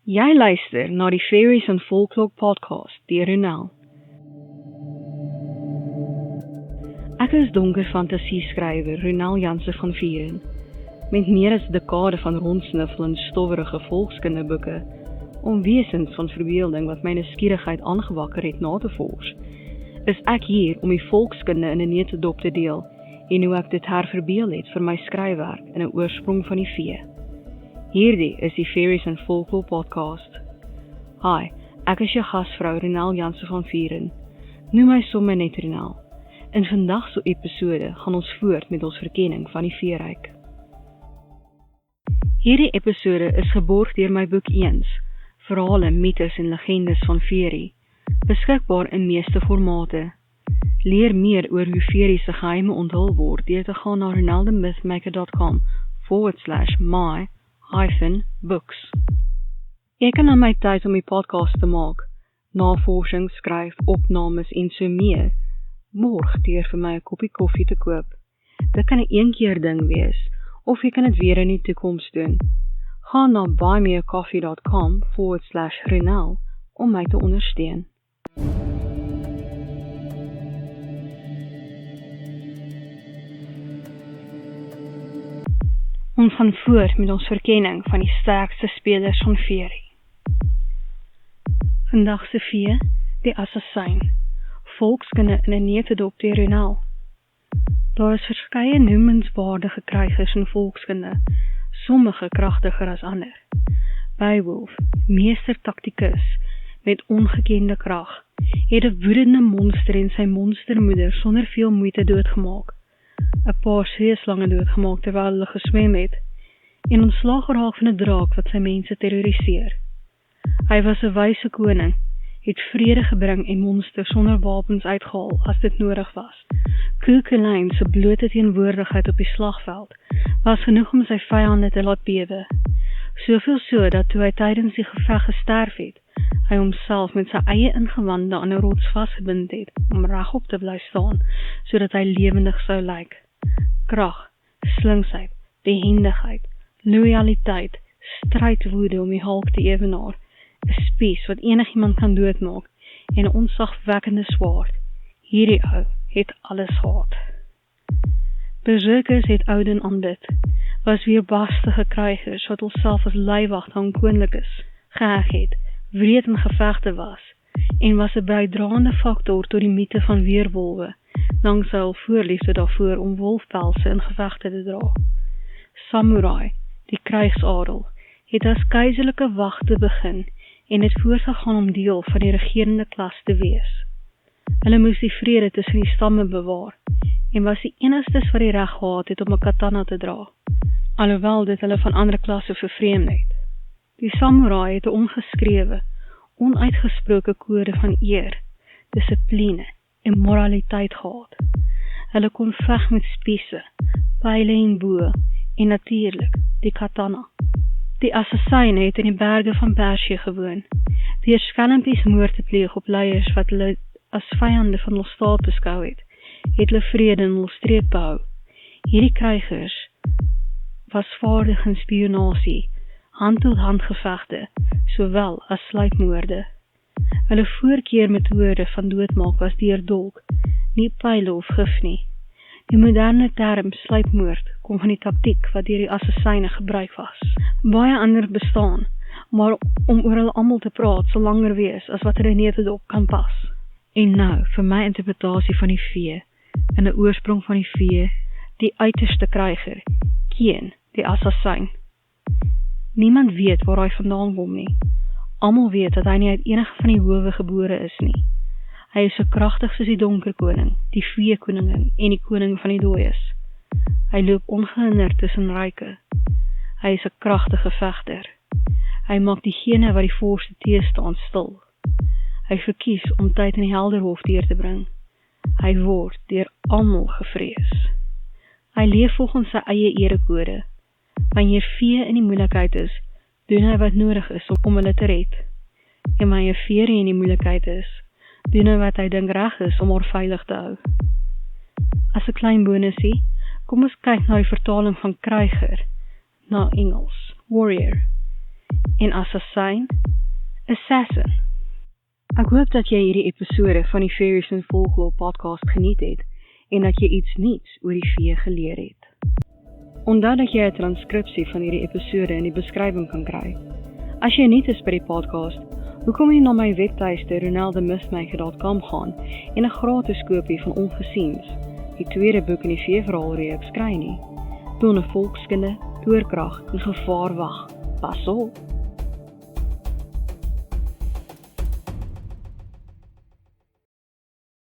Jy luister na die Fairies and Folklore podcast deur Ronel. Ek is donker fantasieskrywer Ronel Janse van Vieren, met meer as 'n dekade van rondsniffel in stowwerige volkskinderboeke, om wesens van verbeelding wat my nuuskierigheid aangewakker het na te vors, is ek hier om die volkskunde in 'n neutedop te deel en hoe ek dit herverbeel het vir my skryfwerk in 'n oorsprong van die vee. Hierdie is die Fairies and Folklore podcast. Hi, ek is jou gasvrou Ronel Janse van Vieren. Noem my sommer net Ronel. In vandag se episode gaan ons voort met ons verkenning van die veeryk. Hierdie episode is geborg deur my boek Eens, Verhale, Mythes en Legendes van Fairy, beskikbaar in meeste formate. Leer meer oor hoe Fairy se geheime onthul word deur te gaan na ronelthemythmaker.com/my-books. Ek kan aan my tyd om die podcast te maak, navorsing, skryf, opnames en so meer, borg deur vir my 'n koppie koffie te koop. Dit kan 'n eenkeer ding wees, of jy kan dit weer in die toekoms doen. Ga na buymeacoffee.com/Ronel om my te ondersteun. Ons gaan voort met ons verkenning van die sterkste spelers van Fairy. Vandag se vee, die assassin, volkskunde in 'n neutedop deur Ronel. Daar is verskeie noemenswaardige krygers in volkskunde, sommige kragtiger as ander. Beowulf, meester taktikus, met ongekende krag, het 'n woedende monster en sy monstermoeder sonder veel moeite doodgemaak. 'n paar seeslange doodgemaak terwyl hulle geswem het, en ontslaag geraak van 'n draak wat sy mense terroriseer. Hy was 'n wyse koning, het vrede gebring en monsters sonder wapens uitgehaal as dit nodig was. Cuchulainn se blote teenwoordigheid op die slagveld was genoeg om sy vyande te laat bewe. Soveel so dat toe hy tydens die geveg gesterf het, hy homself met sy eie ingewande aan 'n rots vasgebind het om regop te bly staan, sodat hy lewendig sou lyk. Krag, slinksheid, behendigheid, loyaliteit, strydwoede om die halk te evenaar, 'n spies wat enigiemand kan doodmaak en 'n ontzagwekkende swaard. Hierdie ou het alles gehad. Berserkers het Odin aanbid, was weerbarstige krygers wat hulself as leiwagte aan koninkes geheg het, wreed in gevegte was, en was 'n bydraende faktor tot die mite van weerwolwe, langs hul voorliefde daarvoor om wolfpelse in gevegte te dra. Samurai, die krygsadel, het as keizerlike wagte begin en het voortgegaan om deel van die regerende klas te wees. Hulle moes die vrede tussen die stamme bewaar en was die enigstes wat die reg gehad het om 'n katana te dra, alhoewel dit hulle van ander klasse vervreemd het. Die samurai het 'n ongeskrewe, onuitgesproke kode van eer, dissipline en moraliteit gehad. Hulle kon veg met spiese, pyle en boë en natuurlik die katana. Die assassin het in die berge van Persië gewoon, deur skelmpies moord te pleeg op leiers wat hulle as vyande van hul staat beskou het hulle vrede in hul streek behou. Hierdie krygers was vaardig in spionasie, hand-tot-hand gevegte, sowel as sluipmoorde. Hulle voorkeurmetode van doodmaak was deur dolk, nie pyle of gif nie. Die moderne term sluipmoord kom van die taktiek wat deur die assassine gebruik was. Baie ander bestaan, maar om oor hulle almal te praat sal langer wees as wat er in 'n neutedop kan pas. En nou, vir my interpretasie van die vee, in 'n oorsprong van die vee, die uiterste kryger, Keen, die assassin. Niemand weet waar hy vandaan kom nie. Almal weet dat hy nie uit enige van die howe gebore is nie. Hy is so kragtig soos die donker koning, die vee koningin en die koning van die dooies. Hy loop ongehinderd tussen ryke. Hy is 'n kragtige vegter. Hy maak diegene wat die voorste teestaan stil. Hy verkies om tyd in die Helderhof deur te bring. Hy word deur almal gevrees. Hy leef volgens sy eie erekode. Wanneer vee in die moeilikheid is, doen hy wat nodig is om hulle te red. En wanneer Fairy in die moeilikheid is, doen hy wat hy dink reg is om haar veilig te hou. As 'n klein bonusie, kom ons kyk na die vertaling van kryger na Engels, warrior. en assassin, assassin. Ek hoop dat jy hierdie episode van die Fairies and Folklore podcast geniet het en dat jy iets nuuts oor die vee geleer het. Onthou dat jy 'n transkripsie van hierdie episode in die beskrywing kan kry. As jy nuut is by die podcast, hoekom nie na my webtuiste ronaldemistmaker.com gaan en 'n gratis kopie van Ongesiens, die tweede boek in die veeverhaalreeks kry nie? Donne volkskunde, toorkrag en gevaar wag. Pas op!